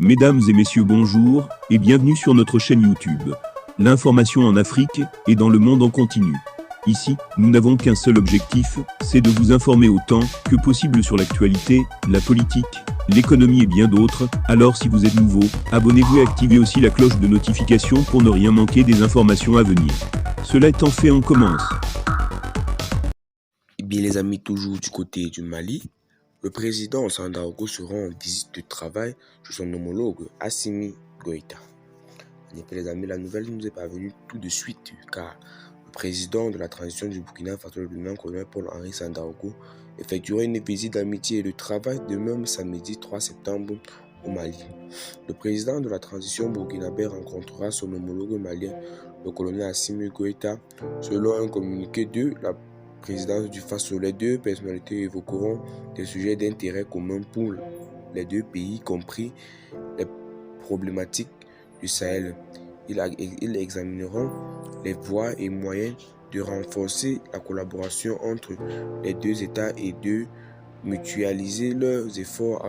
Mesdames et messieurs, bonjour et bienvenue sur notre chaîne YouTube. L'information en Afrique et dans le monde en continu. Ici, nous n'avons qu'un seul objectif, c'est de vous informer autant que possible sur l'actualité, la politique, l'économie et bien d'autres. Alors si vous êtes nouveau, abonnez-vous et activez aussi la cloche de notification pour ne rien manquer des informations à venir. Cela étant fait, on commence. Eh bien les amis, toujours du côté du Mali, le président Sandaogo se rend en visite de travail chez son homologue Assimi Goïta. En effet les amis, la nouvelle nous est parvenue tout de suite car le président de la transition du Burkina Faso, le lieutenant-colonel Paul-Henri Sandaogo, effectuera une visite d'amitié et de travail de même samedi 3 septembre au Mali. Le président de la transition burkinabé rencontrera son homologue malien, le colonel Assimi Goïta, selon un communiqué de la présidence du Faso. Les deux personnalités évoqueront des sujets d'intérêt commun pour les deux pays, y compris les problématiques du Sahel. Ils examineront les voies et moyens de renforcer la collaboration entre les deux États et de mutualiser leurs efforts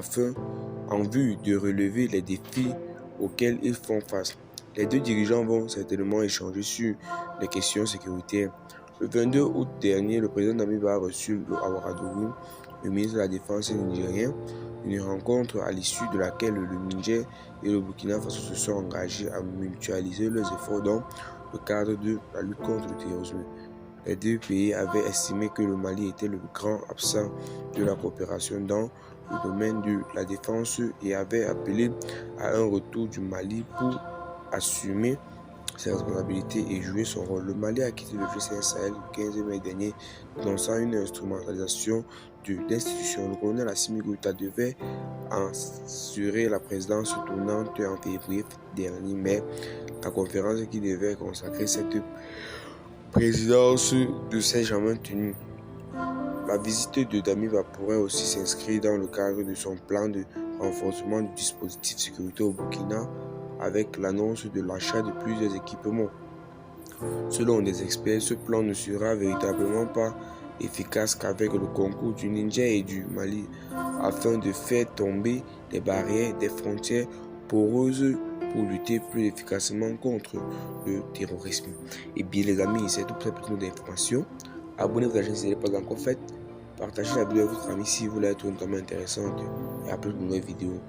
en vue de relever les défis auxquels ils font face. Les deux dirigeants vont certainement échanger sur les questions sécuritaires. Le 22 août dernier, le président Damiba a reçu Ouagadougou, le ministre de la Défense nigérien, une rencontre à l'issue de laquelle le Niger et le Burkina Faso se sont engagés à mutualiser leurs efforts dans le cadre de la lutte contre le terrorisme. Les deux pays avaient estimé que le Mali était le grand absent de la coopération dans le domaine de la défense et avaient appelé à un retour du Mali pour assumer ses responsabilités et jouer son rôle. Le Mali a quitté le G5 Sahel le 15 mai dernier, dénonçant une instrumentalisation de l'institution. Le colonel Assimi Goïta devait assurer la présidence tournante en février dernier, mais la conférence qui devait consacrer cette présidence ne s'est jamais tenue. La visite de Damiba pourrait aussi s'inscrire dans le cadre de son plan de renforcement du dispositif de sécurité au Burkina, avec l'annonce de l'achat de plusieurs équipements. Selon des experts, ce plan ne sera véritablement pas efficace qu'avec le concours du Niger et du Mali, afin de faire tomber les barrières des frontières poreuses pour lutter plus efficacement contre le terrorisme. Et bien les amis, c'est tout pour cette d'informations. Abonnez-vous à la chaîne si ce n'est pas encore fait. Partagez la vidéo à votre ami si vous voulez être une comment intéressante et à plus de nouvelles vidéos.